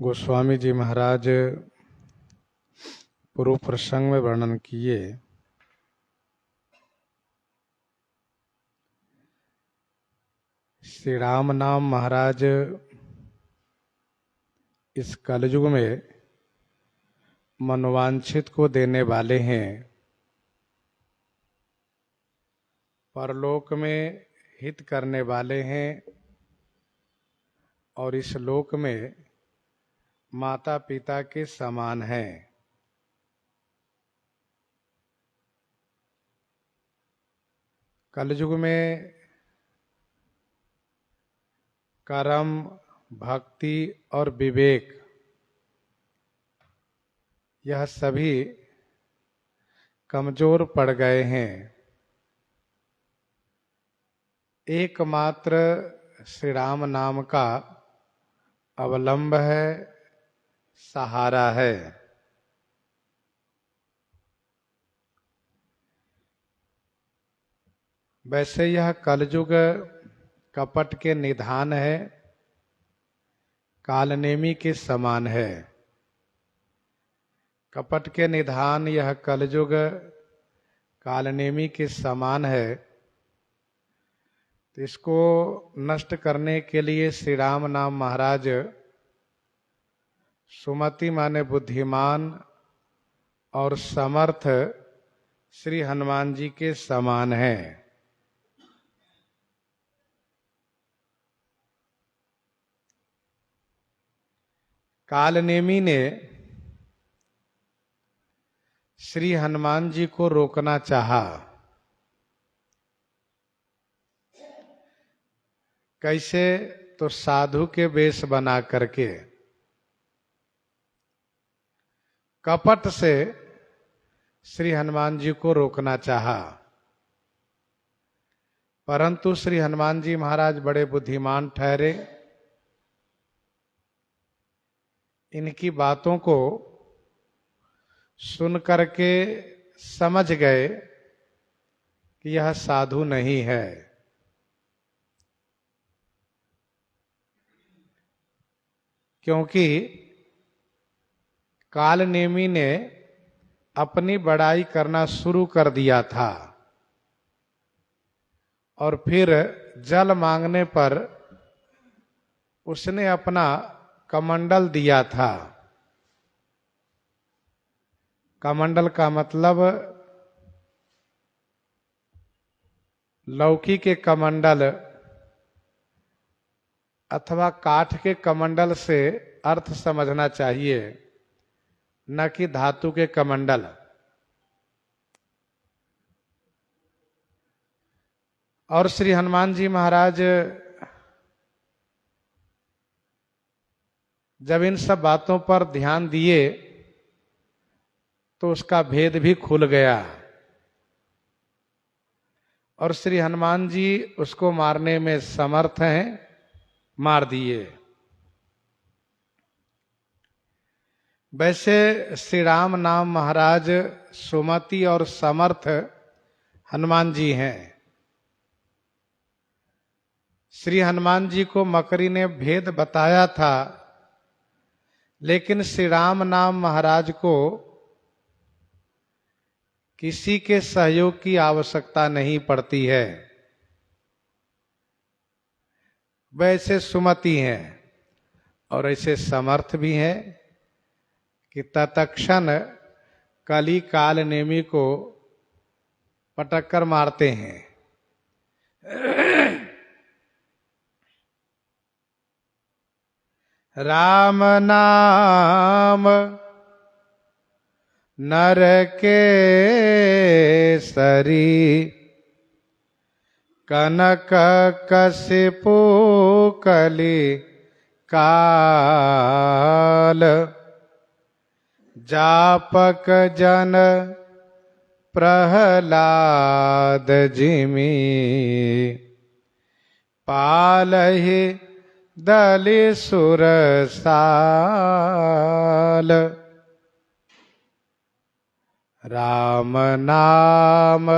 गोस्वामी जी महाराज पूर्व प्रसंग में वर्णन किए श्री राम नाम महाराज इस कलयुग में मनोवांछित को देने वाले हैं। परलोक में हित करने वाले हैं और इस लोक में माता पिता के समान हैं। कलयुग में कर्म, भक्ति और विवेक यह सभी कमजोर पड़ गए हैं। एकमात्र श्री राम नाम का अवलंब है, सहारा है। वैसे यह कलयुग कपट के निधान है, कालनेमी के समान है। कपट के निधान यह कलयुग कालनेमी के समान है। तो इसको नष्ट करने के लिए श्री राम नाम महाराज सुमति माने बुद्धिमान और समर्थ श्री हनुमान जी के समान हैं। कालनेमी ने श्री हनुमान जी को रोकना चाहा। कैसे? तो साधु के वेश बना करके कपट से श्री हनुमान जी को रोकना चाहा। परंतु श्री हनुमान जी महाराज बड़े बुद्धिमान ठहरे। इनकी बातों को सुन करके समझ गए कि यह साधु नहीं है। क्योंकि कालनेमी ने अपनी बड़ाई करना शुरू कर दिया था और फिर जल मांगने पर उसने अपना कमंडल दिया था। कमंडल का मतलब लौकी के कमंडल अथवा काठ के कमंडल से अर्थ समझना चाहिए, न कि धातु के कमंडल। और श्री हनुमान जी महाराज जब इन सब बातों पर ध्यान दिए तो उसका भेद भी खुल गया और श्री हनुमान जी उसको मारने में समर्थ हैं, मार दिए। वैसे श्री राम नाम महाराज सुमति और समर्थ हनुमान जी हैं। श्री हनुमान जी को मकरी ने भेद बताया था, लेकिन श्री राम नाम महाराज को किसी के सहयोग की आवश्यकता नहीं पड़ती है। वैसे सुमति हैं और ऐसे समर्थ भी हैं कि तत्क्षण कली कालनेमी को पटक कर मारते हैं। राम नाम नर के सरी कनक कसिपु कली काल जापक जन प्रहलाद जिमी पालहि दलि सुर साल। राम नाम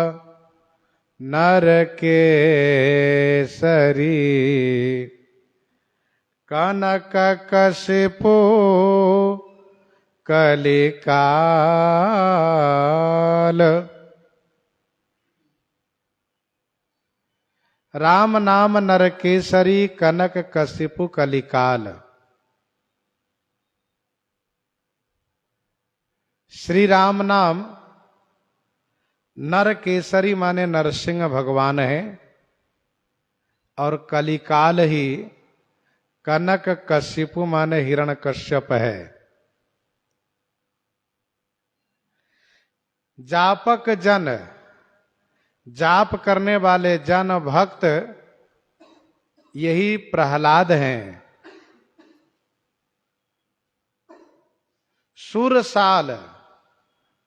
नर के सरी कनक कशिपु कलिकाल। राम नाम नरकेसरी कनक कशिपु कलिकाल। श्री राम नाम नरकेसरी माने नरसिंह भगवान है, और कलिकाल ही कनक कशिपु माने हिरण्यकश्यप है। जापक जन, जाप करने वाले जन भक्त यही प्रहलाद हैं। सुरसाल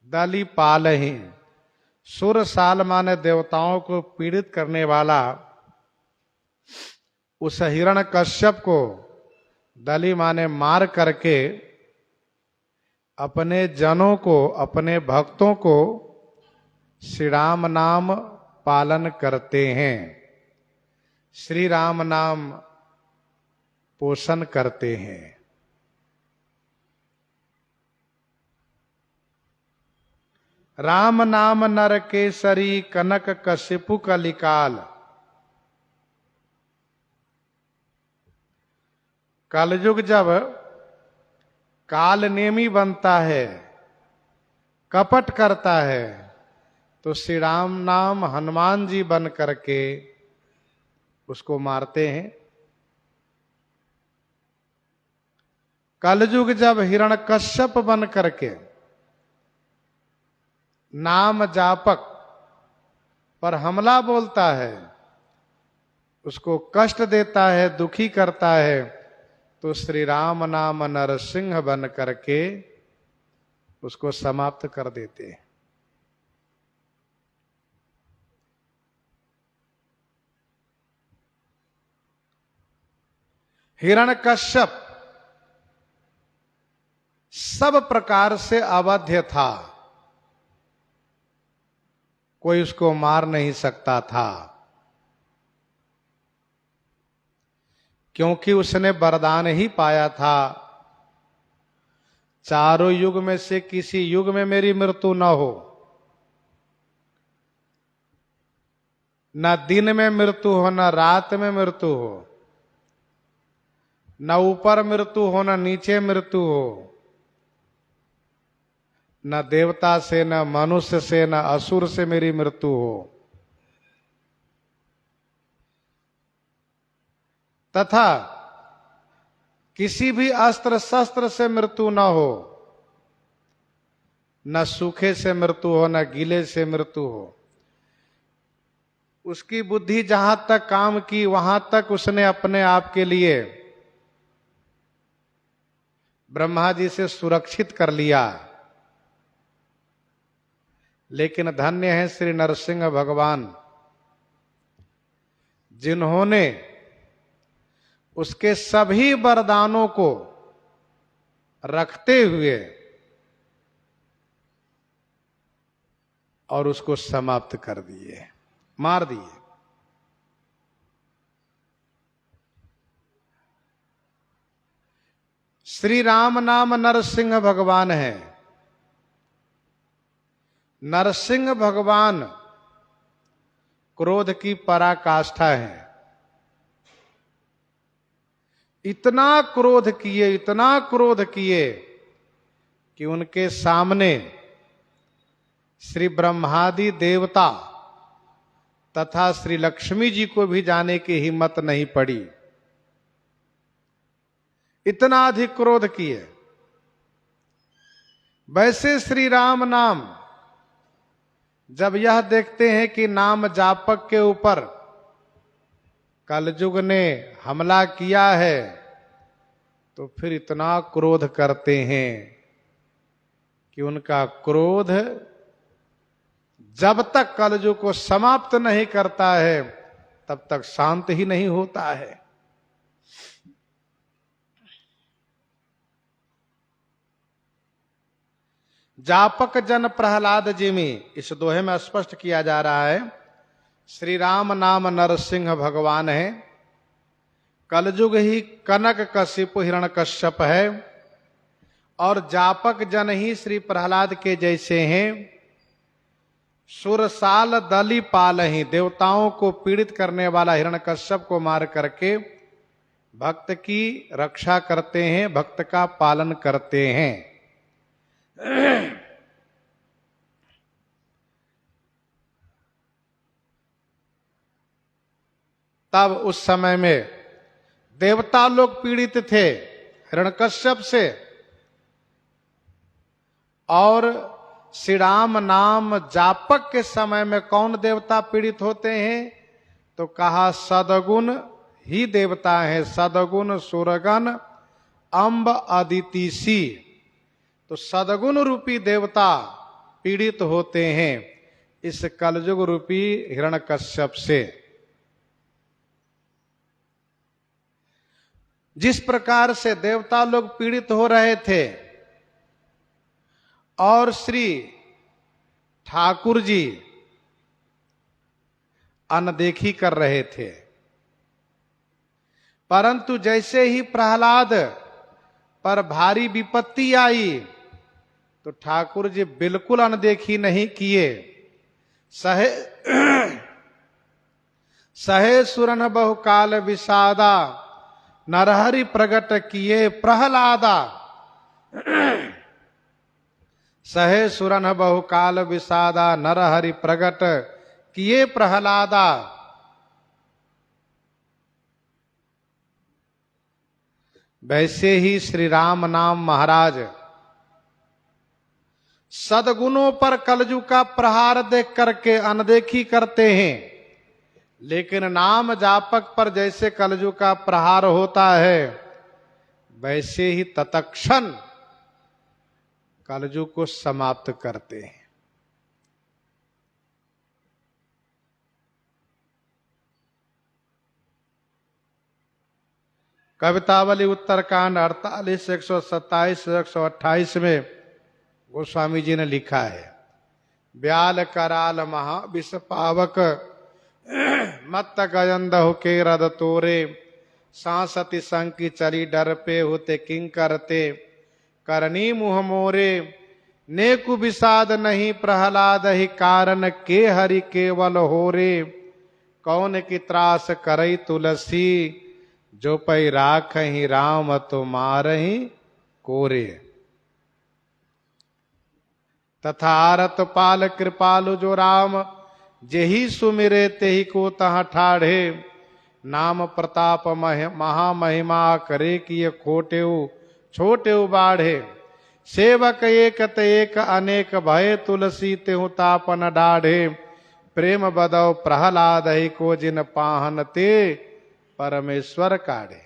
दलीपाल ही, सुरसाल माने देवताओं को पीड़ित करने वाला उस हिरण्यकश्यप को दली माने मार करके अपने जनों को, अपने भक्तों को श्री राम नाम पालन करते हैं, श्री राम नाम पोषण करते हैं। राम नाम नरकेसरी कनक कशिपु कलिकाल। कलयुग जब कालनेमी बनता है, कपट करता है, तो श्री राम नाम हनुमान जी बन करके उसको मारते हैं। कलयुग जब हिरण्यकश्यप बन करके नाम जापक पर हमला बोलता है, उसको कष्ट देता है, दुखी करता है, तो श्री राम नाम नरसिंह बन करके उसको समाप्त कर देते हैं। हिरण्यकश्यप सब प्रकार से अवध्य था, कोई उसको मार नहीं सकता था, क्योंकि उसने वरदान ही पाया था, चारों युग में से किसी युग में मेरी मृत्यु न हो, न दिन में मृत्यु हो, न रात में मृत्यु हो, न ऊपर मृत्यु हो, न नीचे मृत्यु हो, न देवता से, न मनुष्य से, न असुर से मेरी मृत्यु हो, तथा किसी भी अस्त्र शस्त्र से मृत्यु न हो, न सूखे से मृत्यु हो, न गीले से मृत्यु हो। उसकी बुद्धि जहां तक काम की वहां तक उसने अपने आप के लिए ब्रह्मा जी से सुरक्षित कर लिया। लेकिन धन्य है श्री नरसिंह भगवान, जिन्होंने उसके सभी वरदानों को रखते हुए और उसको समाप्त कर दिए, मार दिए। श्री राम नाम नरसिंह भगवान है। नरसिंह भगवान क्रोध की पराकाष्ठा है। इतना क्रोध किए, इतना क्रोध किए कि उनके सामने श्री ब्रह्मादि देवता तथा श्री लक्ष्मी जी को भी जाने की हिम्मत नहीं पड़ी। इतना अधिक क्रोध किए। वैसे श्री राम नाम जब यह देखते हैं कि नाम जापक के ऊपर कलयुग ने हमला किया है, तो फिर इतना क्रोध करते हैं कि उनका क्रोध जब तक कलयुग को समाप्त नहीं करता है तब तक शांत ही नहीं होता है। जापक जन प्रहलाद जी में इस दोहे में स्पष्ट किया जा रहा है, श्री राम नाम नरसिंह भगवान है। कलयुग ही कनक कशिपु हिरण्यकश्यप है और जापक जन ही श्री प्रहलाद के जैसे हैं। सुरसाल दली पाल ही, देवताओं को पीड़ित करने वाला हिरण्यकश्यप को मार करके भक्त की रक्षा करते हैं, भक्त का पालन करते हैं। तब उस समय में देवता लोग पीड़ित थे हिरण्यकश्यप से, और श्री राम नाम जापक के समय में कौन देवता पीड़ित होते हैं? तो कहा सदगुण ही देवता है, सदगुण सुरगण अम्ब अदितिसी। तो सदगुण रूपी देवता पीड़ित होते हैं इस कलयुग रूपी हिरण्यकश्यप से। जिस प्रकार से देवता लोग पीड़ित हो रहे थे और श्री ठाकुर जी अनदेखी कर रहे थे, परंतु जैसे ही प्रहलाद पर भारी विपत्ति आई तो ठाकुर जी बिल्कुल अनदेखी नहीं किए। सहे सहे सुरन बहुकाल विषादा, नरहरि प्रगट किए प्रहलादा। सहे सुरन बहुकाल विषादा, नरहरि प्रगट किए प्रहलादा। वैसे ही श्री राम नाम महाराज सदगुणों पर कलयुग का प्रहार देख करके अनदेखी करते हैं, लेकिन नाम जापक पर जैसे कलयुग का प्रहार होता है वैसे ही तत्क्षण कलयुग को समाप्त करते हैं। कवितावली उत्तरकांड 48, 127, 128 में गोस्वामी जी ने लिखा है, ब्याल कराल महा विष पावक, मत्त गजंदहु के रद तोरे, सांसति संकी चली डर पे होते किंग करते, करनी मुह मोरे, नेकु विषाद नहीं प्रहलाद ही कारण के हरि केवल होरे, कौन की त्रास करई तुलसी, जो पै राख ही राम तो मारही कोरे। तथा आरत पाल कृपालु जो राम, जेहि सुमिरे तेहि को तहाँ ठाढ़े, नाम प्रताप महामहिमा करे किए खोटेऊ छोटेऊ बाढ़े, सेवक एक एक अनेक भय तुलसी तेहु तापन डाढ़े, प्रेम बदौ प्रहलाद ही को जिन पाहन ते परमेश्वर काढ़े।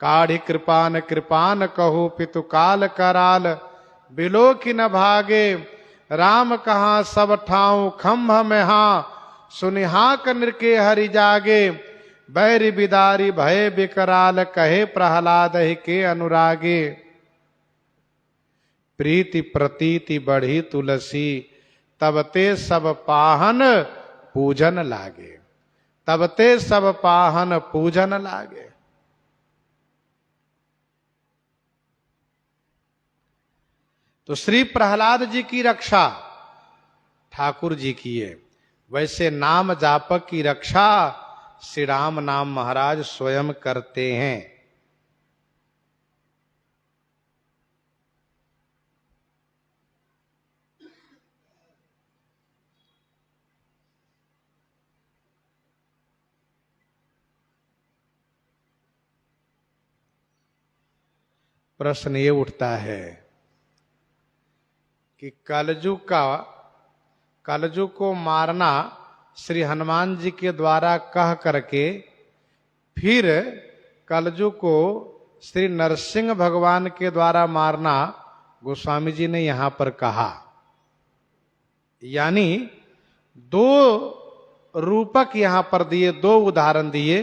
काढ़ी कृपान कृपान कहू पितु काल कराल, बिलो की न भागे, राम कहाँ सब ठाऊं खम्भ में हाँ, सुनिहाक निरके हरि जागे, बैरी बिदारी भय बिकराल, कहे प्रहलाद ही के अनुरागे, प्रीति प्रतीति बढ़ी तुलसी, तब ते सब पाहन पूजन लागे, तब ते सब पाहन पूजन लागे। तो श्री प्रहलाद जी की रक्षा ठाकुर जी किए, वैसे नाम जापक की रक्षा श्री राम नाम महाराज स्वयं करते हैं। प्रश्न ये उठता है कि कलयुग को मारना श्री हनुमान जी के द्वारा कह करके फिर कलयुग को श्री नरसिंह भगवान के द्वारा मारना गोस्वामी जी ने यहां पर कहा, यानी दो रूपक यहां पर दिए, दो उदाहरण दिए,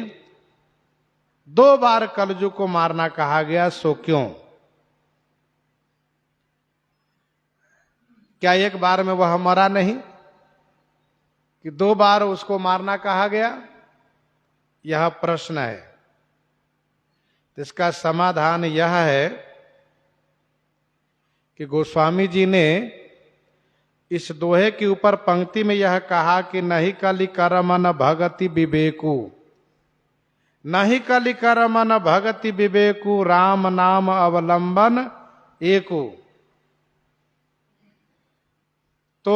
दो बार कलयुग को मारना कहा गया। सो क्यों? क्या एक बार में वह मरा नहीं कि दो बार उसको मारना कहा गया? यह प्रश्न है। इसका समाधान यह है कि गोस्वामी जी ने इस दोहे के ऊपर पंक्ति में यह कहा कि नहीं कलिकर मन भगति विवेकु, नहीं कलिकर मन भगति विवेकु, राम नाम अवलंबन एकु। तो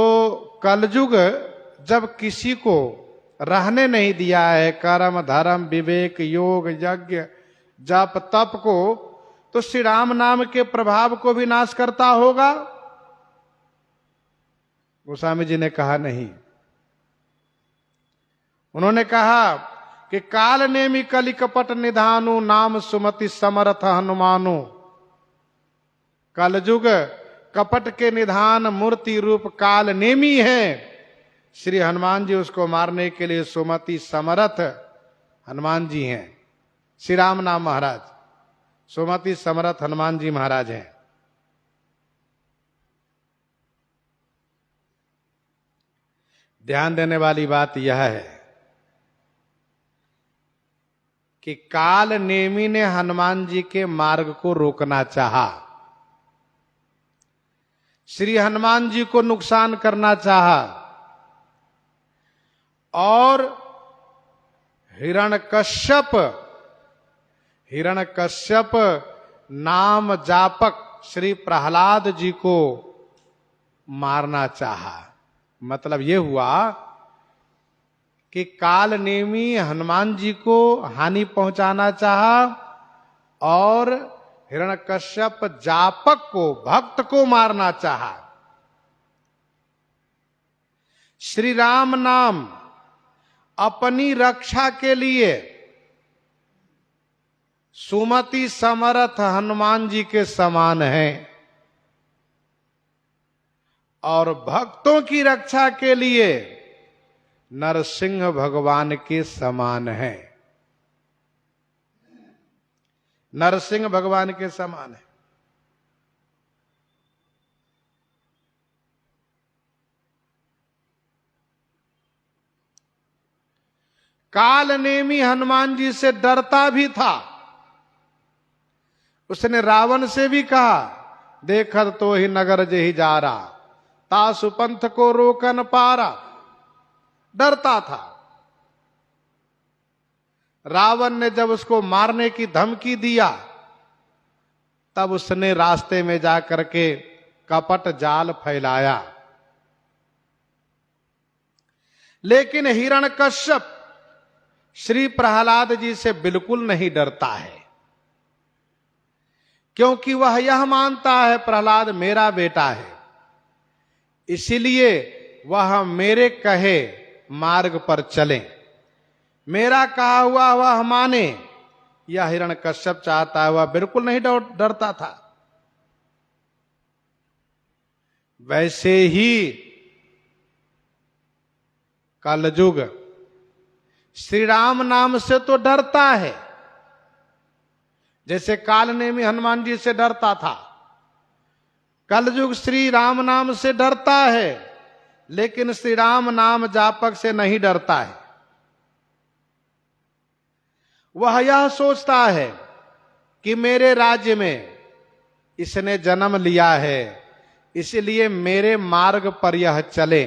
कलयुग जब किसी को रहने नहीं दिया है कर्म धर्म विवेक योग यज्ञ जप तप को, तो श्री राम नाम के प्रभाव को भी नाश करता होगा? गोस्वामी जी ने कहा नहीं। उन्होंने कहा कि काल नेमी कलि कपट निधानु, नाम सुमति समर्थ हनुमानु। कलयुग कपट के निधान मूर्ति रूप काल नेमी है। श्री हनुमान जी उसको मारने के लिए सुमति समर्थ हनुमान जी हैं। श्री राम नाम महाराज सुमति समर्थ हनुमान जी महाराज हैं। ध्यान देने वाली बात यह है कि काल नेमी ने हनुमान जी के मार्ग को रोकना चाहा, श्री हनुमान जी को नुकसान करना चाहा, और हिरण्यकश्यप नाम जापक श्री प्रहलाद जी को मारना चाहा। मतलब यह हुआ कि काल नेमी हनुमान जी को हानि पहुंचाना चाहा और हिरण्यकश्यप जापक को भक्त को मारना चाहा। श्री राम नाम अपनी रक्षा के लिए सुमति समर्थ हनुमान जी के समान है और भक्तों की रक्षा के लिए नरसिंह भगवान के समान है। नरसिंह भगवान के समान है। काल नेमी हनुमान जी से डरता भी था। उसने रावण से भी कहा, देखत तो ही नगर जही जा रहा, तासु पंथ को रोकन पारा। डरता था। रावण ने जब उसको मारने की धमकी दिया, तब उसने रास्ते में जाकर के कपट जाल फैलाया। लेकिन हिरण्यकश्यप श्री प्रहलाद जी से बिल्कुल नहीं डरता है, क्योंकि वह यह मानता है प्रहलाद मेरा बेटा है, इसीलिए वह मेरे कहे मार्ग पर चले, मेरा कहा हुआ वह माने। यह हिरण्यकश्यप चाहता है, वह बिल्कुल नहीं डरता था। वैसे ही कलयुग श्री राम नाम से तो डरता है, जैसे काल नेमी हनुमान जी से डरता था। कलयुग श्री राम नाम से डरता है, लेकिन श्री राम नाम जापक से नहीं डरता है। वह यह सोचता है कि मेरे राज्य में इसने जन्म लिया है, इसलिए मेरे मार्ग पर यह चले,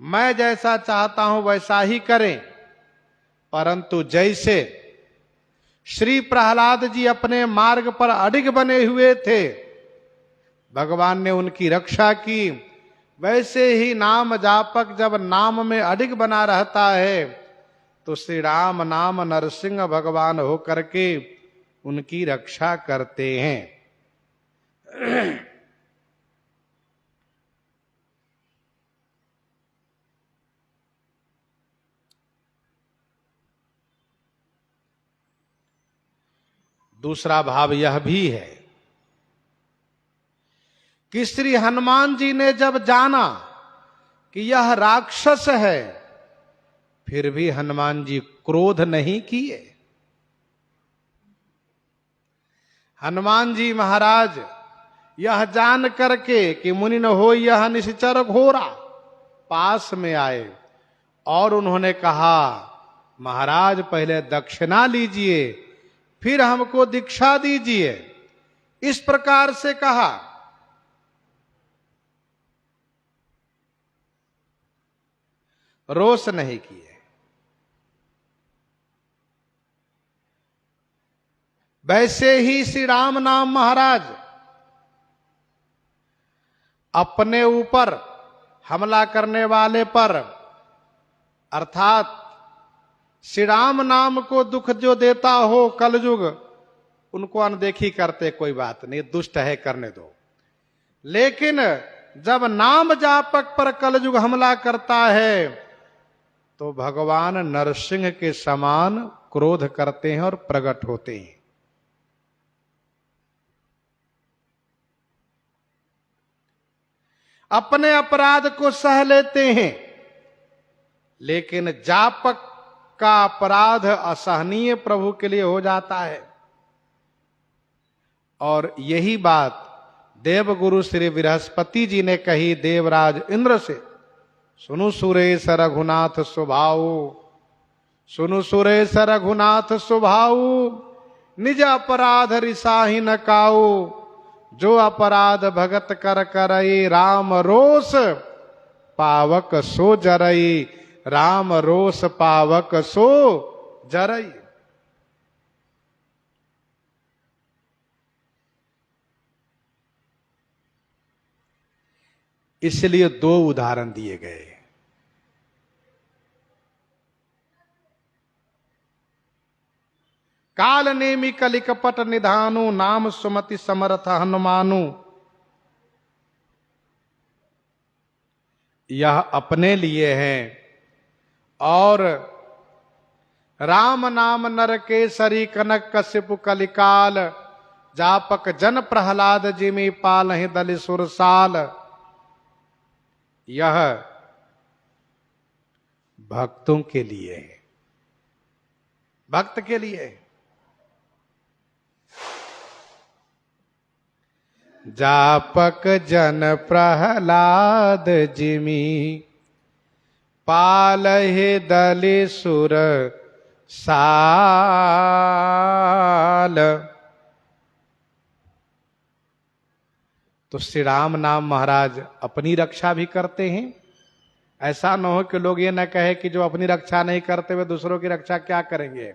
मैं जैसा चाहता हूं वैसा ही करें। परंतु जैसे श्री प्रहलाद जी अपने मार्ग पर अडिग बने हुए थे, भगवान ने उनकी रक्षा की, वैसे ही नाम जापक जब नाम में अडिग बना रहता है, तो श्री राम नाम नरसिंह भगवान होकर के उनकी रक्षा करते हैं। दूसरा भाव यह भी है कि श्री हनुमान जी ने जब जाना कि यह राक्षस है, फिर भी हनुमान जी क्रोध नहीं किए। हनुमान जी महाराज यह जान करके कि मुनि न हो यह निश्चर घोरा, पास में आए और उन्होंने कहा, महाराज पहले दक्षिणा लीजिए, फिर हमको दीक्षा दीजिए, इस प्रकार से कहा। रोष नहीं किए। वैसे ही श्री राम नाम महाराज अपने ऊपर हमला करने वाले पर, अर्थात श्री राम नाम को दुख जो देता हो कलयुग, उनको अनदेखी करते, कोई बात नहीं, दुष्ट है करने दो। लेकिन जब नाम जापक पर कलयुग हमला करता है तो भगवान नरसिंह के समान क्रोध करते हैं और प्रकट होते हैं। अपने अपराध को सह लेते हैं, लेकिन जापक का अपराध असहनीय प्रभु के लिए हो जाता है। और यही बात देवगुरु श्री बृहस्पति जी ने कही देवराज इंद्र से, सुनु सुरेश रघुनाथ स्वभाव, सुनु सुरेश रघुनाथ स्वभाव, निज अपराध रिसाही न काऊ, जो अपराध भगत कर करई, राम रोष पावक सो जरई, राम रोष पावक सो जरई। इसलिए दो उदाहरण दिए गए। काल नेमी कलिकपट निधानु, नाम सुमति समर्थ हनुमानु। यह अपने लिए है और राम नाम नर केसरी, कनक कश्यप कलिकाल, जापक जन प्रहलाद जिमि पालहि दलि सुरसाल। यह भक्तों के लिए है, भक्त के लिए है। जापक जन प्रहलाद जिमि पालहि दलि सुर साल। तो श्री राम नाम महाराज अपनी रक्षा भी करते हैं। ऐसा न हो कि लोग ये न कहे कि जो अपनी रक्षा नहीं करते वे दूसरों की रक्षा क्या करेंगे।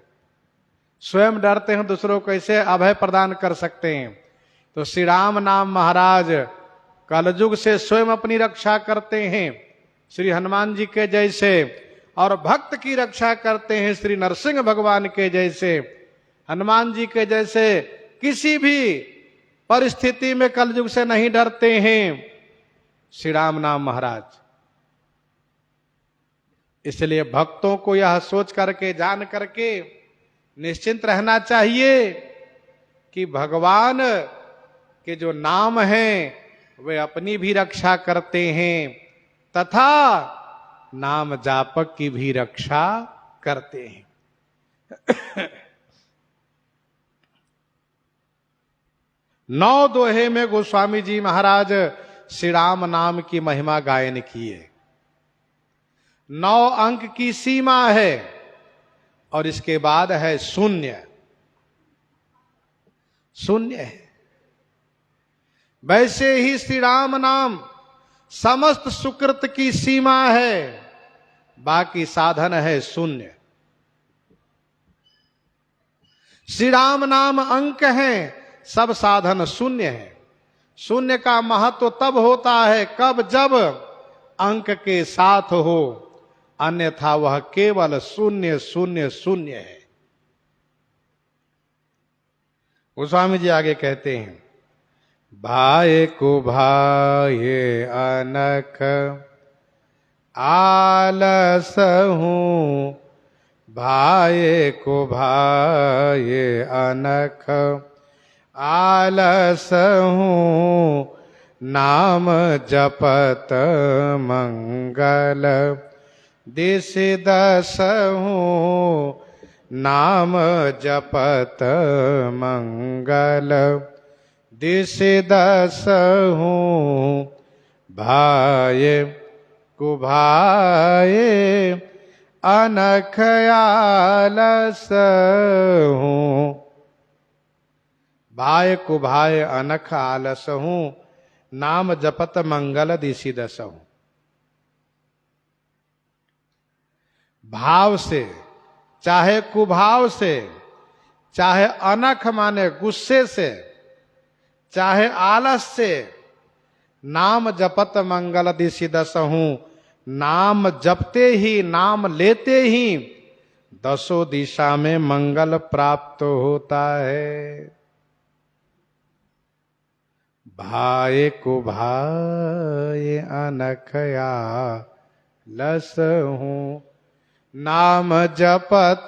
स्वयं डरते हैं, दूसरों को कैसे अभय प्रदान कर सकते हैं। तो श्री राम नाम महाराज कलयुग से स्वयं अपनी रक्षा करते हैं, श्री हनुमान जी के जैसे, और भक्त की रक्षा करते हैं श्री नरसिंह भगवान के जैसे। हनुमान जी के जैसे किसी भी परिस्थिति में कलयुग से नहीं डरते हैं श्री राम नाम महाराज। इसलिए भक्तों को यह सोच करके, जान करके निश्चिंत रहना चाहिए कि भगवान के जो नाम हैं वे अपनी भी रक्षा करते हैं तथा नाम जापक की भी रक्षा करते हैं। नौ दोहे में गोस्वामी जी महाराज श्री राम नाम की महिमा गायन किए। 9 अंक की सीमा है और इसके बाद है शून्य। शून्य है। वैसे ही श्री राम नाम समस्त सुकृत की सीमा है, बाकी साधन है शून्य। श्री राम नाम अंक है, सब साधन शून्य है। शून्य का महत्व तब होता है कब, जब अंक के साथ हो, अन्यथा वह केवल शून्य शून्य शून्य है। गोस्वामी जी आगे कहते हैं, भाए को भाए अनख आलस हूं, भाए को भाए अनख आलस हूं, नाम जपत मंगल दिस दस हूं, नाम जपत मंगल दिस दस हूं, भाए को भाए अनख आलस हूँ, भाय को भाय अनख आलस हूँ, नाम जपत मंगल दिशि दस हूँ। भाव से, चाहे कुभाव से, चाहे अनख माने गुस्से से, चाहे आलस से, नाम जपत मंगल दिशि दस हूं। नाम जपते ही, नाम लेते ही दसों दिशा में मंगल प्राप्त होता है। भाई को भाई अनख आलस हूं, नाम जपत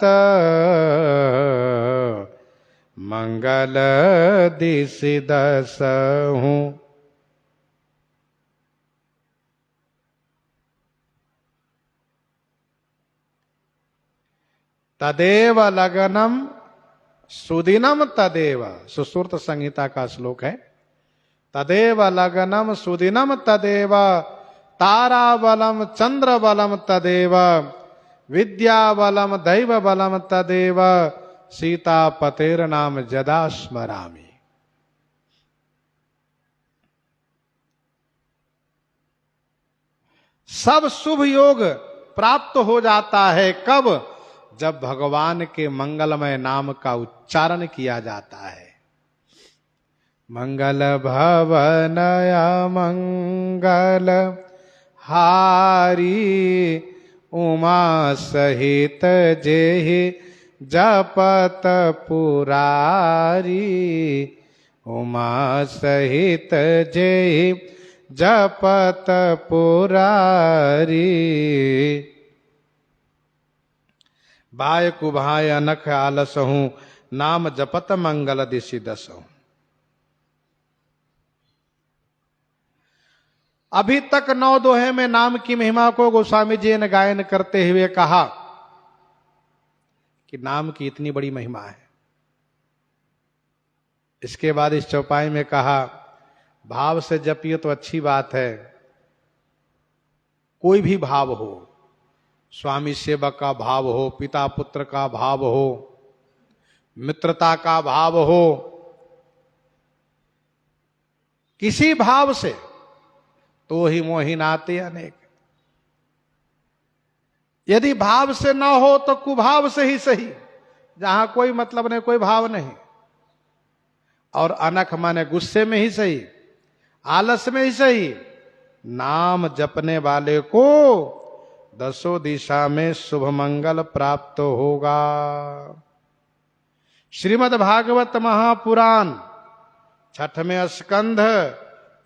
मंगल दिशि दस हूं। तदेव लगनम सुदिनम तदेव, सुश्रुत संहिता का श्लोक है। तदेव लगनम सुदिनम तदेव, ताराबलम चंद्रबलम तदेव, विद्याबलम दैव बलम तदेव, सीतापतेर नाम जदा स्मरामि। सब शुभ योग प्राप्त हो जाता है कब? जब भगवान के मंगलमय नाम का उच्चारण किया जाता है। मंगल भवनया मंगल हारी, उमा सहित जेहि जपत पुरारी, उमा सहित जेहि जपत पुरारी। भाय कुभाय अनख आलस हूं, नाम जपत मंगल दिशि दस हूं। अभी तक 9 दोहे में नाम की महिमा को गोस्वामी जी ने गायन करते हुए कहा कि नाम की इतनी बड़ी महिमा है। इसके बाद इस चौपाई में कहा भाव से जपिए तो अच्छी बात है, कोई भी भाव हो, स्वामी सेवक का भाव हो, पिता पुत्र का भाव हो, मित्रता का भाव हो, किसी भाव से तो ही मोहि नाते अनेक। यदि भाव से ना हो तो कुभाव से ही सही, जहां कोई मतलब नहीं, कोई भाव नहीं। और अनख माने गुस्से में ही सही, आलस में ही सही, नाम जपने वाले को दसों दिशा में शुभ मंगल प्राप्त होगा। श्रीमद् भागवत महापुराण 6वें स्कंध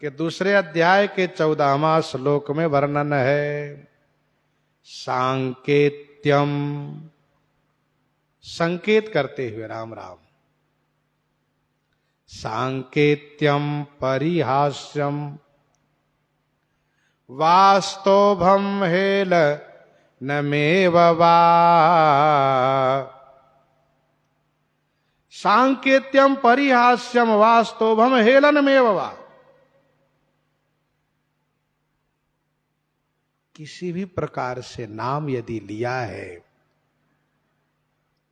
के दूसरे अध्याय के 14वां श्लोक में वर्णन है सांकेत्यम, संकेत करते हुए राम राम, सांकेत्यम परिहास्यम वास्तवम हेल नमेव वा। सांकेत्यम परिहास्यम वास्तवम हेलनमेव वा। किसी भी प्रकार से नाम यदि लिया है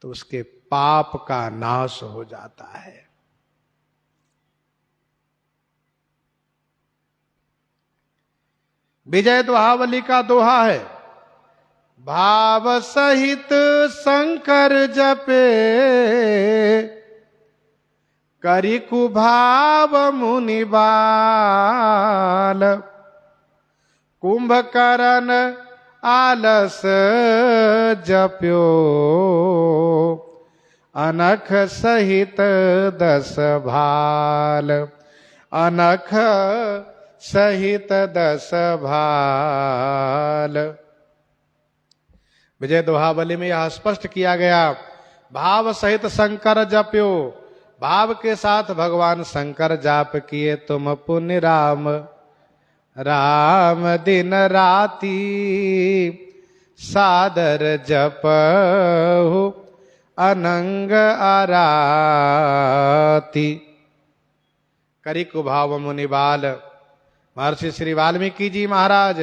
तो उसके पाप का नाश हो जाता है। विजय दोहावली का दोहा है, भाव सहित शंकर जपे, करि कुभाव मुनि बाल, कुंभकर्ण आलस जप्यो, अनख सहित दस भाल, अनख सहित दस भाल। विजय दोहावली में यह स्पष्ट किया गया, भाव सहित शंकर जप्यो, भाव के साथ भगवान शंकर जाप किए तुम पुण्य राम, राम दिन राती सादर जपहु अनंग आराती। करि कुभाव मुनि बाल, महर्षि श्री वाल्मीकि जी महाराज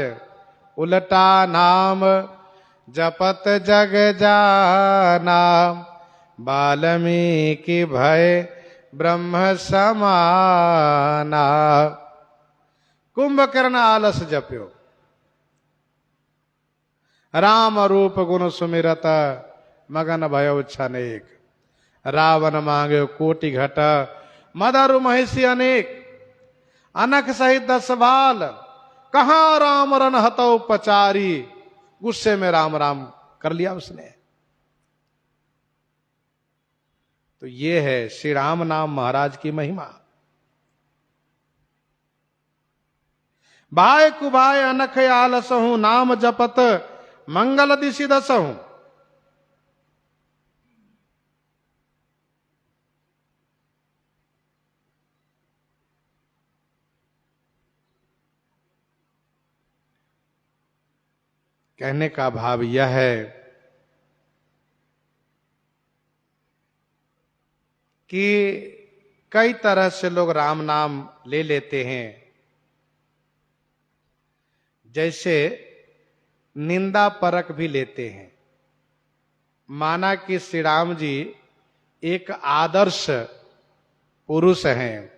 उल्टा नाम जपत जग जाना, वाल्मीकि भय ब्रह्म समाना। कुंभकर्ण आलस जप्यो, राम रूप गुण सुमिरत, मगन भयो छनेक। रावण मांगे कोटि घट, मदरु महिषी अनेक। अनख सहित 10 बाल, कहां राम रन हतौ पचारी। गुस्से में राम राम कर लिया उसने। तो ये है श्री राम नाम महाराज की महिमा। भाय कुभाय अनख आलसहु, नाम जपत मंगल दिशि दसहु। कहने का भाव यह है कि कई तरह से लोग राम नाम ले लेते हैं। जैसे निंदा परक भी लेते हैं। माना कि श्री राम जी एक आदर्श पुरुष हैं,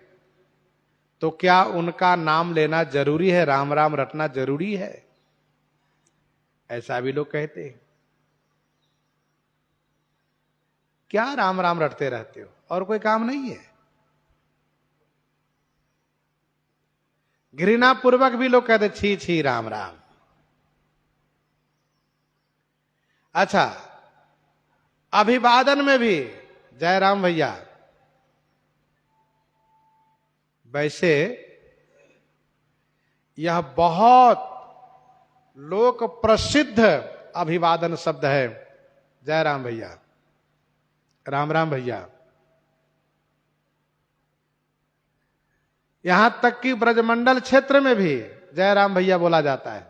तो क्या उनका नाम लेना जरूरी है, राम राम रटना जरूरी है? ऐसा भी लोग कहते हैं। क्या राम राम रटते रहते हो, और कोई काम नहीं है? घृणा पूर्वक भी लोग कहते छी छी राम राम। अच्छा, अभिवादन में भी जय राम भैया। वैसे यह बहुत लोक प्रसिद्ध अभिवादन शब्द है, जय राम भैया, राम राम भैया। यहां तक कि ब्रजमंडल क्षेत्र में भी जय राम भैया बोला जाता है।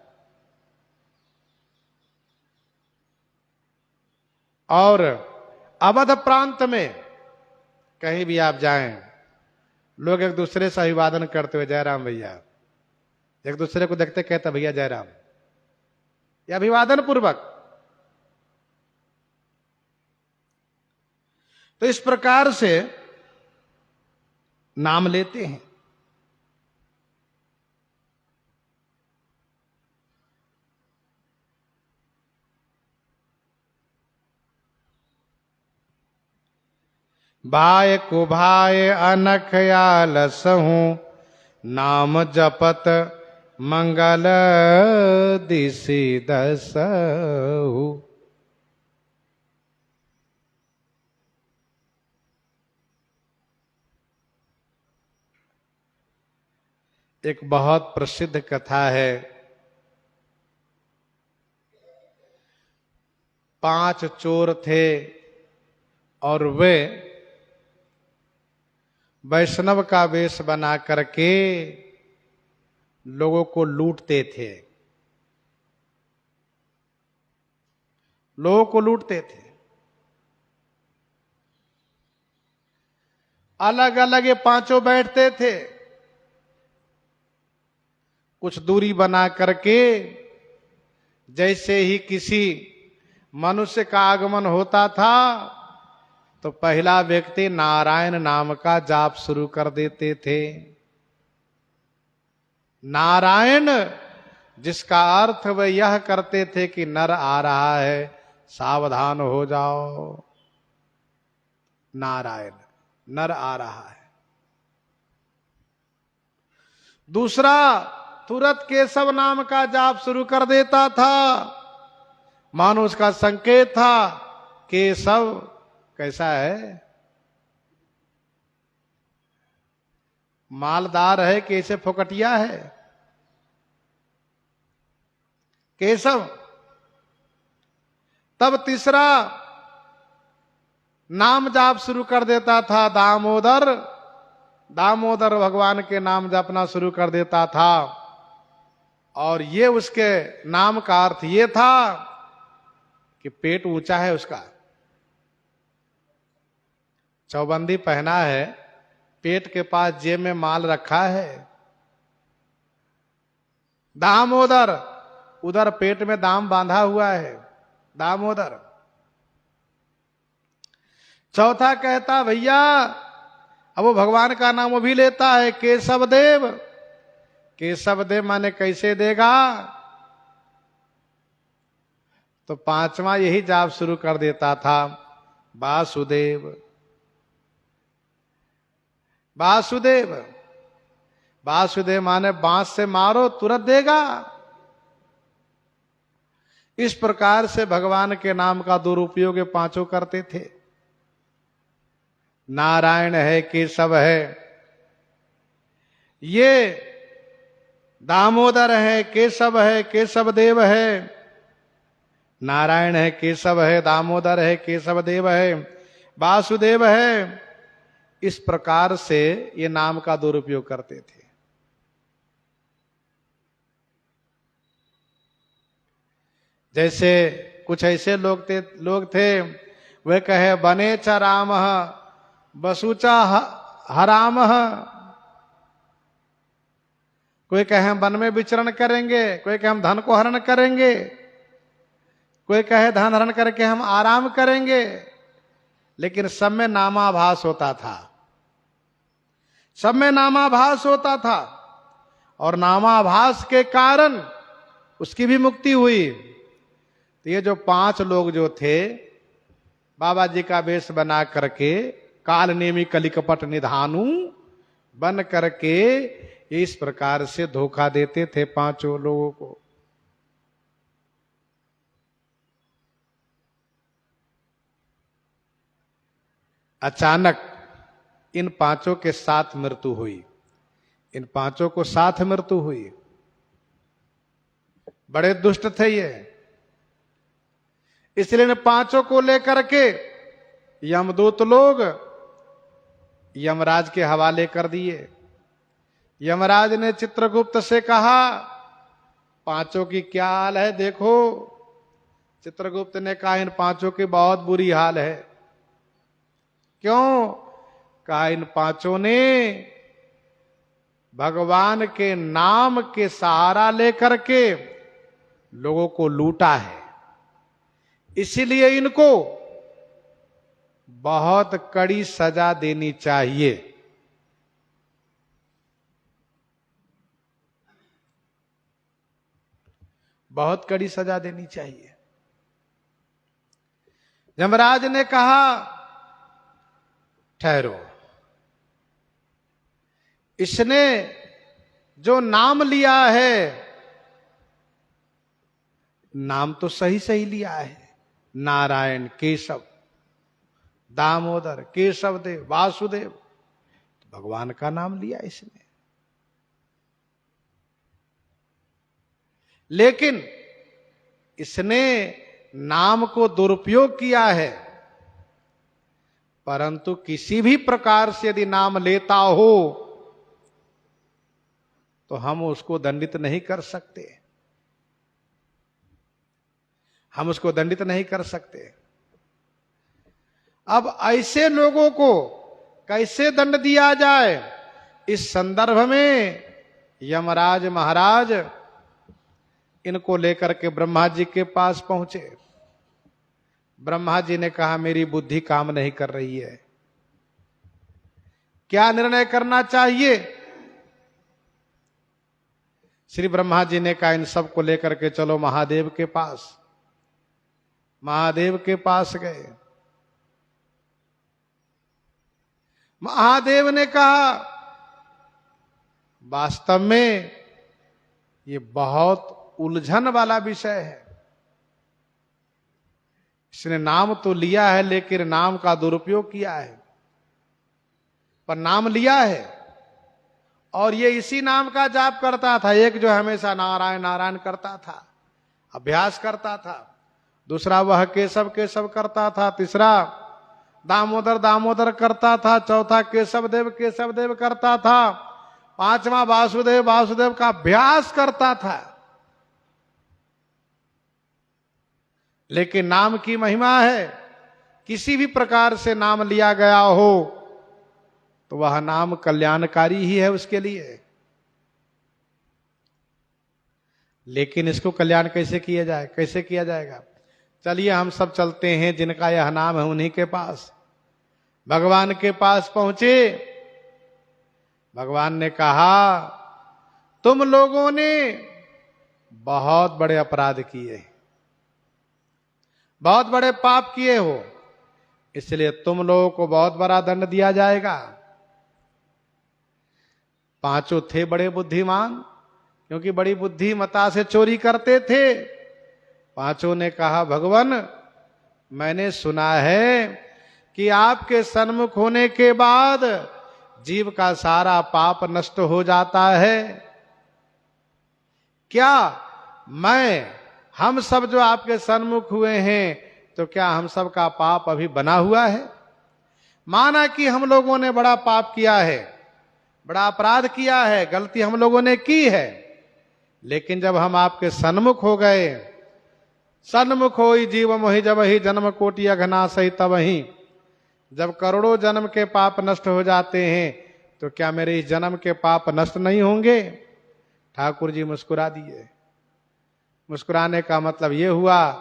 और अवध प्रांत में कहीं भी आप जाएं, लोग एक दूसरे से अभिवादन करते हुए जय राम भैया, एक दूसरे को देखते कहते भैया जय राम, यह अभिवादन पूर्वक। तो इस प्रकार से नाम लेते हैं। भाय कुभाय अनख आलसहु, नाम जपत मंगल दिशि दसहु। एक बहुत प्रसिद्ध कथा है। 5 चोर थे और वे वैष्णव का वेश बना करके लोगों को लूटते थे, लोगों को लूटते थे। अलग अलग ये पांचों बैठते थे, कुछ दूरी बना करके। जैसे ही किसी मनुष्य का आगमन होता था तो पहला व्यक्ति नारायण नाम का जाप शुरू कर देते थे। नारायण, जिसका अर्थ वे यह करते थे कि नर आ रहा है, सावधान हो जाओ, नारायण, नर आ रहा है। दूसरा तुरंत केशव नाम का जाप शुरू कर देता था, मानो उसका संकेत था केशव कैसा है, मालदार है कि ऐसे फोकटिया है, केशव। तब तीसरा नाम जाप शुरू कर देता था, दामोदर, दामोदर भगवान के नाम जपना शुरू कर देता था। और ये उसके नाम का अर्थ ये था कि पेट ऊंचा है उसका, चौबंदी पहना है, पेट के पास जेब में माल रखा है। दामोदर, उधर पेट में दाम बांधा हुआ है। दामोदर। चौथा कहता भैया, अब वो भगवान का नाम वो भी लेता है, केशव देव। केशव देव माने कैसे देगा? तो पांचवा यही जाप शुरू कर देता था, वासुदेव वासुदेव। वासुदेव माने बांस से मारो तुरंत देगा। इस प्रकार से भगवान के नाम का दुरुपयोग ये पांचों करते थे। नारायण है, केशव है, ये दामोदर है, केशव है, केशव देव है। नारायण है, केशव है, दामोदर है, केशव देव है, वासुदेव है। इस प्रकार से ये नाम का दुरुपयोग करते थे। जैसे कुछ ऐसे लोग थे वे कहे बने च राम बसुचा हराम। कोई कहे हम वन में विचरण करेंगे, कोई कहे हम धन को हरण करेंगे, कोई कहे धन हरण करके हम आराम करेंगे। लेकिन सब में नामाभास होता था, सब में नामाभास होता था। और नामाभास के कारण उसकी भी मुक्ति हुई। तो ये जो 5 लोग जो थे बाबा जी का वेश बना करके, काल नेमी कलिकपट निधानु बन करके इस प्रकार से धोखा देते थे 5 लोगों को। अचानक इन 5 के साथ मृत्यु हुई, इन 5 को साथ मृत्यु हुई। बड़े दुष्ट थे ये, इसलिए इन 5 को लेकर के यमदूत लोग यमराज के हवाले कर दिए। यमराज ने चित्रगुप्त से कहा 5 की क्या हाल है देखो। चित्रगुप्त ने कहा इन 5 की बहुत बुरी हाल है। क्यों? कहा इन 5 ने भगवान के नाम के सहारा लेकर के लोगों को लूटा है, इसलिए इनको बहुत कड़ी सजा देनी चाहिए। बहुत कड़ी सजा देनी चाहिए। यमराज ने कहा ठहरो, इसने जो नाम लिया है, नाम तो सही सही लिया है, नारायण, केशव, दामोदर, केशव देव, वासुदेव, तो भगवान का नाम लिया इसने। लेकिन इसने नाम को दुरुपयोग किया है। परंतु किसी भी प्रकार से यदि नाम लेता हो तो हम उसको दंडित नहीं कर सकते, हम उसको दंडित नहीं कर सकते। अब ऐसे लोगों को कैसे दंड दिया जाए, इस संदर्भ में यमराज महाराज इनको लेकर के ब्रह्मा जी के पास पहुंचे। ब्रह्मा जी ने कहा मेरी बुद्धि काम नहीं कर रही है, क्या निर्णय करना चाहिए? श्री ब्रह्मा जी ने कहा इन सब को लेकर के चलो महादेव के पास। महादेव के पास गए। महादेव ने कहा वास्तव में ये बहुत उलझन वाला विषय है। इसने नाम तो लिया है लेकिन नाम का दुरुपयोग किया है। पर नाम लिया है और ये इसी नाम का जाप करता था। एक जो हमेशा नारायण नारायण करता था, अभ्यास करता था। दूसरा वह केशव केशव करता था। तीसरा दामोदर दामोदर करता था। चौथा केशव देव करता था। पांचवा वासुदेव वासुदेव का अभ्यास करता था। लेकिन नाम की महिमा है, किसी भी प्रकार से नाम लिया गया हो तो वह नाम कल्याणकारी ही है उसके लिए। लेकिन इसको कल्याण कैसे किया जाए, कैसे किया जाएगा? चलिए हम सब चलते हैं जिनका यह नाम है उन्हीं के पास। भगवान के पास पहुंचे। भगवान ने कहा, तुम लोगों ने बहुत बड़े अपराध किए, बहुत बड़े पाप किए हो, इसलिए तुम लोगों को बहुत बड़ा दंड दिया जाएगा। पांचों थे बड़े बुद्धिमान, क्योंकि बड़ी बुद्धिमता से चोरी करते थे। पांचों ने कहा, भगवान मैंने सुना है कि आपके सन्मुख होने के बाद जीव का सारा पाप नष्ट हो जाता है। क्या हम सब जो आपके सन्मुख हुए हैं, तो क्या हम सब का पाप अभी बना हुआ है? माना कि हम लोगों ने बड़ा पाप किया है, बड़ा अपराध किया है, गलती हम लोगों ने की है, लेकिन जब हम आपके सन्मुख हो गए, सन्मुख होई जीव मोहि जब ही जन्म कोटि अघना सही तब ही, जब करोड़ों जन्म के पाप नष्ट हो जाते हैं, तो क्या मेरे इस जन्म के पाप नष्ट नहीं होंगे? ठाकुर जी मुस्कुरा दिए। मुस्कुराने का मतलब यह हुआ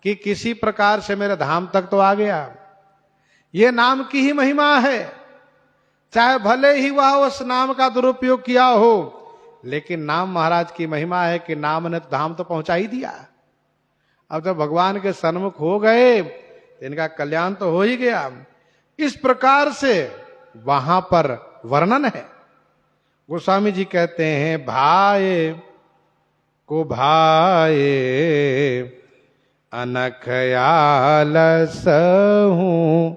कि किसी प्रकार से मेरे धाम तक तो आ गया। ये नाम की ही महिमा है, चाहे भले ही वह उस नाम का दुरुपयोग किया हो, लेकिन नाम महाराज की महिमा है कि नाम ने धाम तो पहुंचा ही दिया। अब जब भगवान के सन्मुख हो गए, इनका कल्याण तो हो ही गया। इस प्रकार से वहां पर वर्णन है। गोस्वामी जी कहते हैं, भाए को भाए अनखयालस हूं,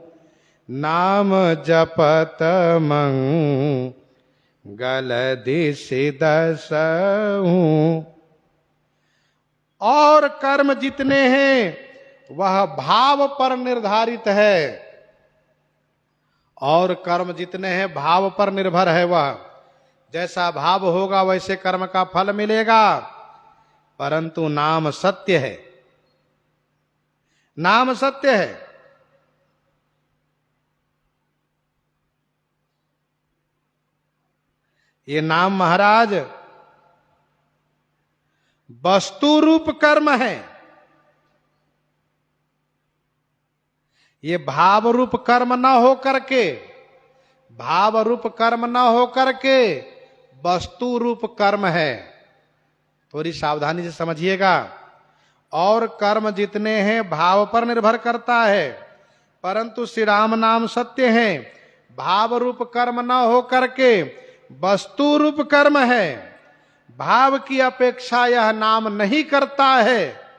नाम जपत मंगल दिसि दस हूं। और कर्म जितने हैं वह भाव पर निर्धारित है, और कर्म जितने हैं भाव पर निर्भर है। वह जैसा भाव होगा वैसे कर्म का फल मिलेगा। परंतु नाम सत्य है, नाम सत्य है। ये नाम महाराज वस्तु रूप कर्म है, ये भाव रूप कर्म न हो करके, भाव रूप कर्म न हो करके वस्तु रूप कर्म है। थोड़ी सावधानी से समझिएगा। और कर्म जितने हैं भाव पर निर्भर करता है, परंतु श्री राम नाम सत्य है, भाव रूप कर्म न हो करके वस्तु रूप कर्म है। भाव की अपेक्षा यह नाम नहीं करता है,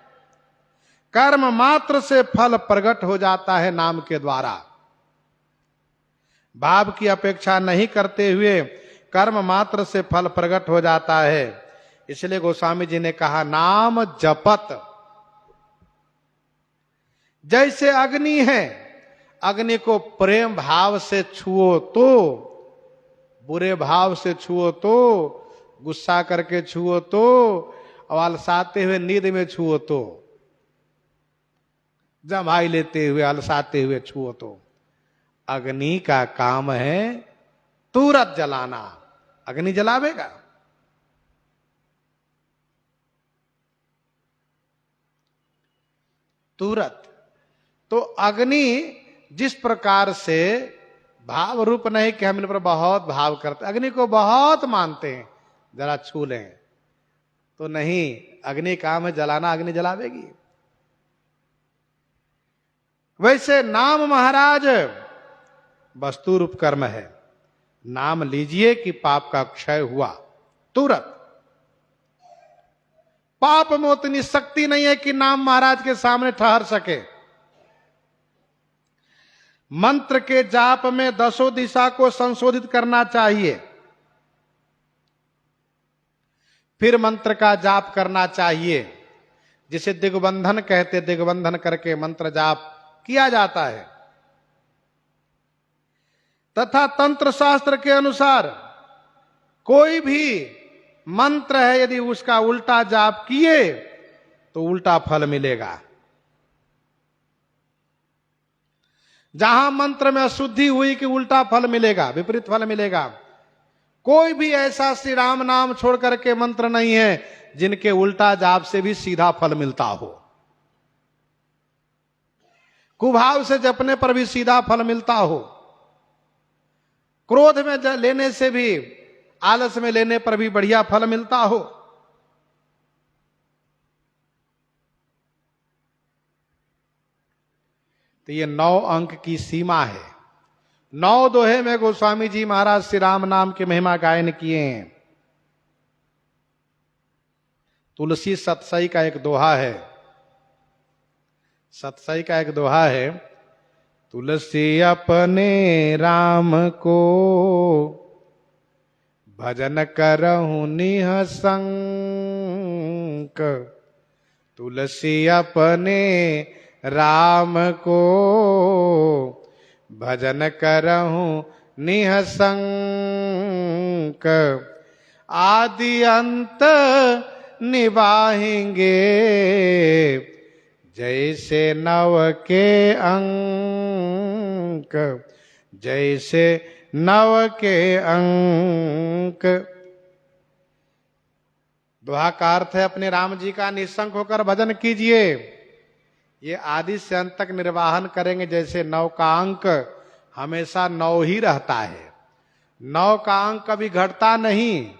कर्म मात्र से फल प्रकट हो जाता है नाम के द्वारा। भाव की अपेक्षा नहीं करते हुए कर्म मात्र से फल प्रकट हो जाता है। इसलिए गोस्वामी जी ने कहा, नाम जपत। जैसे अग्नि है, अग्नि को प्रेम भाव से छुओ तो, बुरे भाव से छुओ तो, गुस्सा करके छुओ तो, और अलसाते हुए नींद में छुओ तो, जमाई लेते हुए अलसाते हुए छुओ तो। अग्नि का काम है तुरंत जलाना। अग्नि जलावेगा। तुरंत। तो अग्नि जिस प्रकार से भाव रूप नहीं कि हम इन पर बहुत भाव करते, अग्नि को बहुत मानते हैं, जरा छू लें तो नहीं, अग्नि काम है जलाना, अग्नि जलावेगी। वैसे नाम महाराज वस्तु रूप कर्म है। नाम लीजिए कि पाप का क्षय हुआ तुरंत। पाप में उतनी शक्ति नहीं है कि नाम महाराज के सामने ठहर सके। मंत्र के जाप में 10 दिशा को संशोधित करना चाहिए, फिर मंत्र का जाप करना चाहिए, जिसे दिग्बंधन कहते। दिग्बंधन करके मंत्र जाप किया जाता है। तथा तंत्र शास्त्र के अनुसार कोई भी मंत्र है, यदि उसका उल्टा जाप किए तो उल्टा फल मिलेगा। जहां मंत्र में अशुद्धि हुई कि उल्टा फल मिलेगा, विपरीत फल मिलेगा। कोई भी ऐसा श्री राम नाम छोड़ करके मंत्र नहीं है जिनके उल्टा जाप से भी सीधा फल मिलता हो। कुभाव से जपने पर भी सीधा फल मिलता हो, क्रोध में लेने से भी, आलस में लेने पर भी बढ़िया फल मिलता हो। तो ये 9 अंक की सीमा है। 9 दोहे में गोस्वामी जी महाराज श्री राम नाम के महिमा गायन किए हैं। तुलसी सतसई का एक दोहा है, सतसई का एक दोहा है, तुलसी अपने राम को भजन करहु निहसंक, तुलसी अपने राम को भजन करहु निहसंक, आदि अंत निभाएंगे जैसे नव के अंक, जैसे नव के अंक। दोहा का अर्थ है अपने राम जी का निसंक होकर भजन कीजिए, ये आदि से अंत तक निर्वाहन करेंगे जैसे 9 का अंक हमेशा 9 ही रहता है। 9 का अंक कभी घटता नहीं,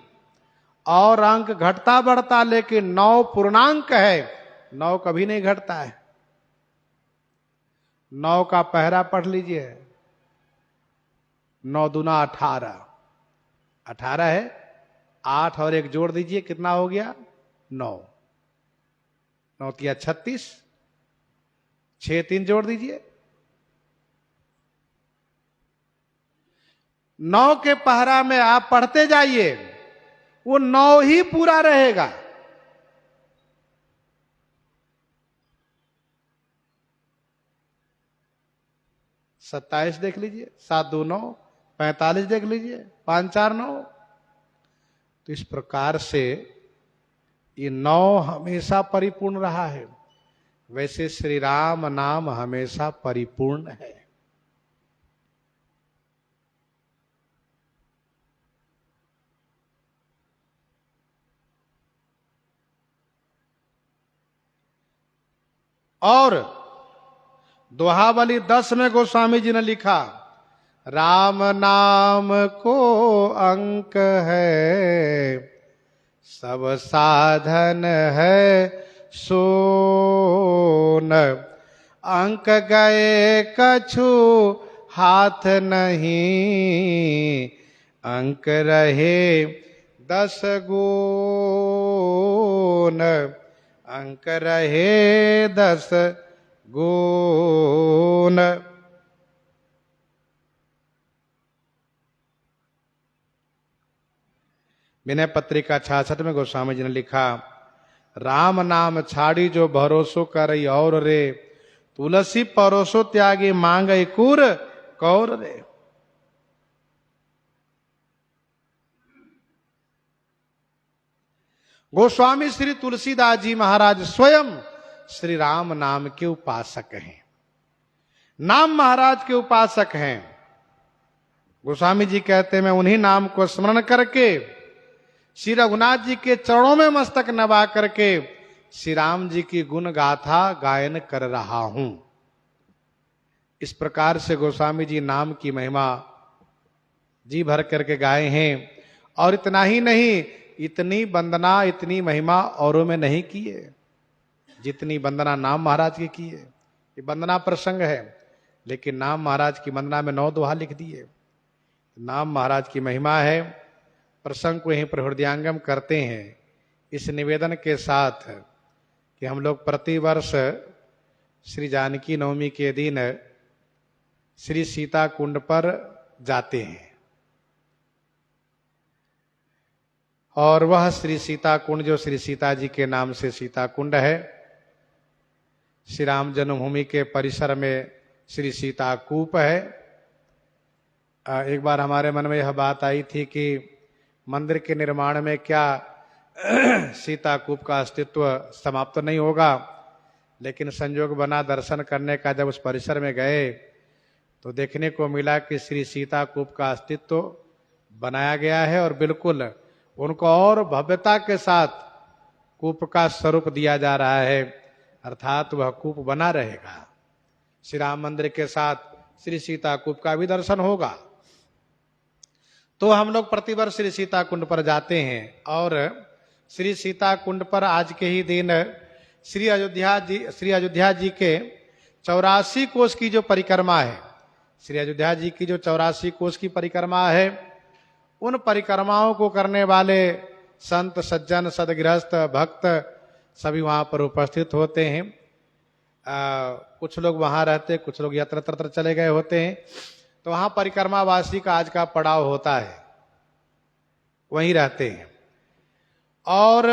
और अंक घटता बढ़ता, लेकिन 9 पूर्णांक है, 9 कभी नहीं घटता है। 9 का पहरा पढ़ लीजिए, 9 दूना 18, 18 है, 8 और 1 जोड़ दीजिए, कितना हो गया? 9, 9 किया 36, 6 3 जोड़ दीजिए, 9 के पहरा में आप पढ़ते जाइए, वो 9 ही पूरा रहेगा। सत्ताईस देख लीजिए, 7 2 9, 45 देख लीजिए, 5 4 9। तो इस प्रकार से ये 9 हमेशा परिपूर्ण रहा है। वैसे श्री राम नाम हमेशा परिपूर्ण है। और दोहावली 10 में गोस्वामी जी ने लिखा, राम नाम को अंक है, सब साधन है सोन, अंक गए कछु हाथ नहीं, अंक रहे 10 गुण, अंक रहे 10 गुण। विनय पत्रिका 66 में गोस्वामी जी ने लिखा, राम नाम छाड़ी जो भरोसो करई और रे, तुलसी परोसो त्यागी मांगई कुर कौर रे। गोस्वामी श्री तुलसीदास जी महाराज स्वयं श्री राम नाम के उपासक हैं, नाम महाराज के उपासक हैं। गोस्वामी जी कहते हैं, मैं उन्हीं नाम को स्मरण करके श्री रघुनाथ जी के चरणों में मस्तक नवा करके श्री राम जी की गुण गाथा गायन कर रहा हूं। इस प्रकार से गोस्वामी जी नाम की महिमा जी भर करके गाए हैं। और इतना ही नहीं, इतनी वंदना, इतनी महिमा औरों में नहीं की है जितनी वंदना नाम महाराज की है। ये वंदना प्रसंग है, लेकिन नाम महाराज की वंदना में 9 दोहा लिख दिए। नाम महाराज की महिमा है। प्रसंग को यहीं पर हृदयांगम करते हैं इस निवेदन के साथ कि हम लोग प्रतिवर्ष श्री जानकी नवमी के दिन श्री सीता कुंड पर जाते हैं, और वह श्री सीता कुंड जो श्री सीता जी के नाम से सीता कुंड है, श्री राम जन्मभूमि के परिसर में श्री सीता कूप है। एक बार हमारे मन में यह बात आई थी कि मंदिर के निर्माण में क्या सीता कूप का अस्तित्व समाप्त नहीं होगा, लेकिन संयोग बना दर्शन करने का। जब उस परिसर में गए तो देखने को मिला कि श्री सीता कूप का अस्तित्व बनाया गया है, और बिल्कुल उनको और भव्यता के साथ कूप का स्वरूप दिया जा रहा है, अर्थात वह कूप बना रहेगा। श्री राम मंदिर के साथ श्री सीता कूप का भी दर्शन होगा। तो हम लोग प्रतिवर्ष श्री सीता कुंड पर जाते हैं और श्री सीता कुंड पर आज के ही दिन श्री अयोध्या जी के 84 कोस की जो परिक्रमा है, श्री अयोध्या जी की जो 84 कोस की परिक्रमा है, उन परिक्रमाओं को करने वाले संत सज्जन सदगृहस्थ भक्त सभी वहां पर उपस्थित होते हैं। कुछ लोग वहां रहते, कुछ लोग यत्र तत्र चले गए होते हैं। तो वहां परिक्रमावासी का आज का पड़ाव होता है, वहीं रहते हैं। और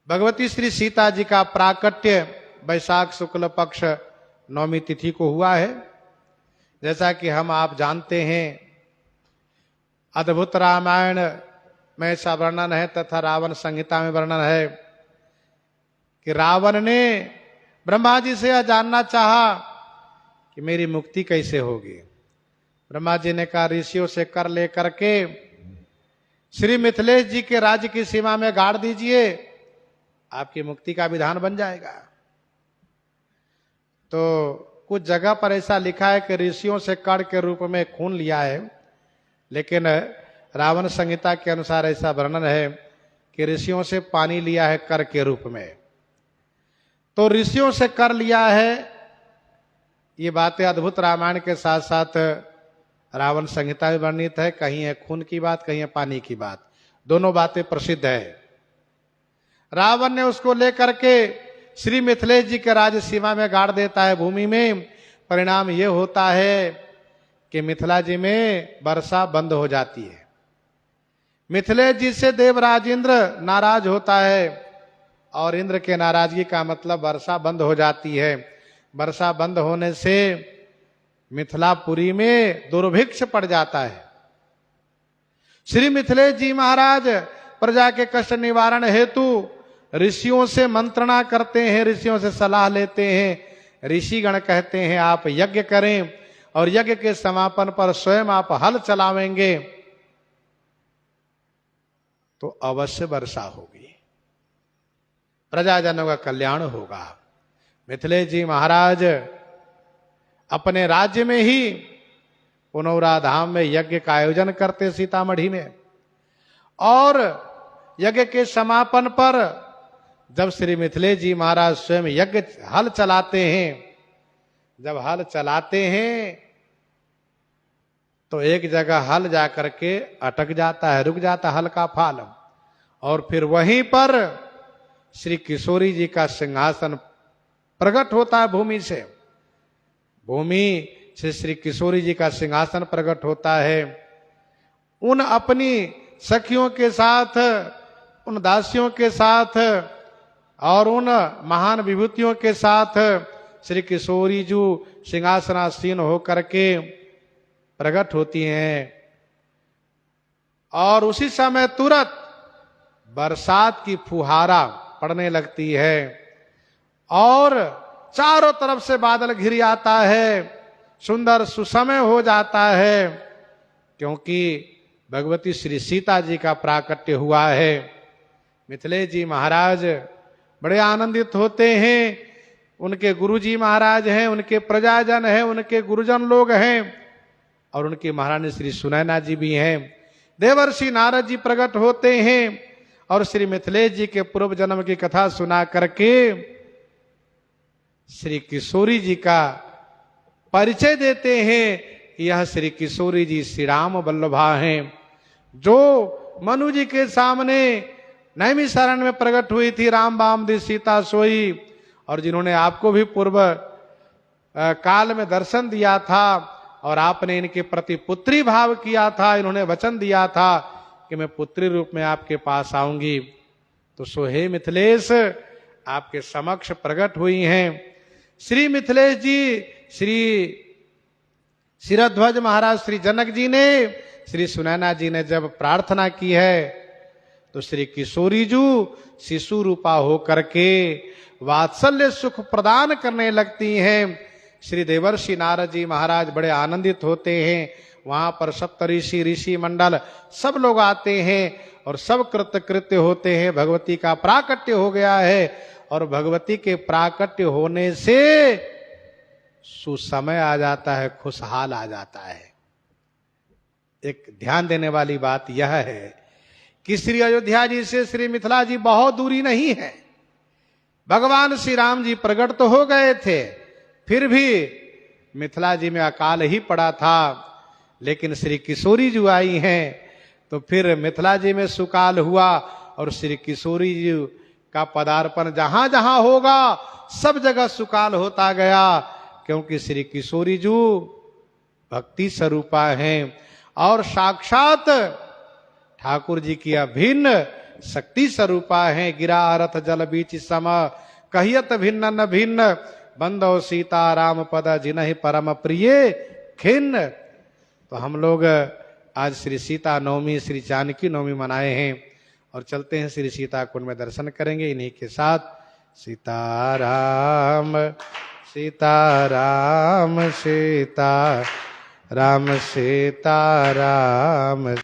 भगवती श्री सीता जी का प्राकट्य वैशाख शुक्ल पक्ष नवमी तिथि को हुआ है। जैसा कि हम आप जानते हैं, अद्भुत रामायण में ऐसा वर्णन है तथा रावण संहिता में वर्णन है कि रावण ने ब्रह्मा जी से यह जानना चाहा कि मेरी मुक्ति कैसे होगी। ब्रह्मा जी ने कहा, ऋषियों से कर ले करके श्री मिथिलेश जी के राज्य की सीमा में गाड़ दीजिए, आपकी मुक्ति का विधान बन जाएगा। तो कुछ जगह पर ऐसा लिखा है कि ऋषियों से कड़ के रूप में खून लिया है, लेकिन रावण संहिता के अनुसार ऐसा वर्णन है कि ऋषियों से पानी लिया है कर के रूप में। तो ऋषियों से कर लिया है, ये बातें अद्भुत रामायण के साथ साथ रावण संहिता में वर्णित है। कहीं है खून की बात, कहीं है पानी की बात, दोनों बातें प्रसिद्ध है। रावण ने उसको लेकर के श्री मिथिलेश जी के राज्य सीमा में गाड़ देता है भूमि में। परिणाम ये होता है कि मिथिला जी में वर्षा बंद हो जाती है। मिथिलेश जी से देवराज इंद्र नाराज होता है और इंद्र के नाराजगी का मतलब वर्षा बंद हो जाती है। वर्षा बंद होने से मिथिलापुरी में दुर्भिक्ष पड़ जाता है। श्री मिथिलेश जी महाराज प्रजा के कष्ट निवारण हेतु ऋषियों से मंत्रणा करते हैं, ऋषियों से सलाह लेते हैं। ऋषिगण कहते हैं आप यज्ञ करें और यज्ञ के समापन पर स्वयं आप हल चलावेंगे तो अवश्य वर्षा होगी, प्रजाजनों का कल्याण होगा। मिथिलेश जी महाराज अपने राज्य में ही पुनौरा धाम में यज्ञ का आयोजन करते सीतामढ़ी में, और यज्ञ के समापन पर जब श्री मिथिलेश जी महाराज स्वयं यज्ञ हल चलाते हैं, जब हल चलाते हैं तो एक जगह हल जाकर के अटक जाता है, रुक जाता है हल का फाल, और फिर वहीं पर श्री किशोरी जी का सिंहासन प्रकट होता है भूमि से। भूमि से श्री किशोरी जी का सिंहासन प्रकट होता है। उन अपनी सखियों के साथ, उन दासियों के साथ और उन महान विभूतियों के साथ श्री किशोरी जी सिंहासनासीन होकर के प्रकट होती हैं। और उसी समय तुरंत बरसात की फुहारा पड़ने लगती है और चारों तरफ से बादल घिर आता है, सुंदर सुसमय हो जाता है, क्योंकि भगवती श्री सीता जी का प्राकट्य हुआ है। मिथिलेश जी महाराज बड़े आनंदित होते हैं। उनके गुरुजी महाराज हैं, उनके प्रजाजन हैं, उनके गुरुजन लोग हैं, और उनकी महारानी श्री सुनैना जी भी हैं। देवर्षि नारद जी प्रकट होते हैं और श्री मिथिलेश जी के पूर्व जन्म की कथा सुना करके श्री किशोरी जी का परिचय देते हैं। यह श्री किशोरी जी श्री राम वल्लभा हैं, जो मनु जी के सामने नैमिषारण्य में प्रकट हुई थी, राम बाम दी सीता सोई, और जिन्होंने आपको भी पूर्व काल में दर्शन दिया था और आपने इनके प्रति पुत्री भाव किया था। इन्होंने वचन दिया था कि मैं पुत्री रूप में आपके पास आऊंगी। तो सो हे मिथिलेश, आपके समक्ष प्रकट हुई हैं। श्री मिथिलेश जी श्री शिरध्वज महाराज श्री जनक जी ने, श्री सुनैना जी ने जब प्रार्थना की है तो श्री किशोरी जी शिशु रूपा होकर के वात्सल्य सुख प्रदान करने लगती हैं। श्री देवर्षि नारद जी महाराज बड़े आनंदित होते हैं। वहां पर सप्तऋषि ऋषि मंडल सब लोग आते हैं और सब कृत्य होते हैं। भगवती का प्राकट्य हो गया है और भगवती के प्राकट्य होने से सुसमय आ जाता है, खुशहाल आ जाता है। एक ध्यान देने वाली बात यह है कि श्री अयोध्या जी से श्री मिथिला जी बहुत दूरी नहीं है। भगवान श्री राम जी प्रकट तो हो गए थे, फिर भी मिथिला जी में अकाल ही पड़ा था, लेकिन श्री किशोरी जी आई हैं तो फिर मिथिला जी में सुकाल हुआ और श्री किशोरी जी का पदार्पण जहां जहां होगा सब जगह सुकाल होता गया, क्योंकि श्री किशोरी जी भक्ति स्वरूपा हैं और साक्षात ठाकुर जी की अभिन्न शक्ति स्वरूपा हैं। गिरा रथ जल बीच सम कहियत भिन्न न भिन्न बंदो सीता राम पद जिन्हि परम प्रिय खिन्न। तो हम लोग आज श्री सीता नवमी, श्री जानकी नवमी मनाए हैं और चलते हैं श्री सीता कुंड में दर्शन करेंगे। इन्हीं के साथ सीताराम सीताराम सीताराम सीताराम।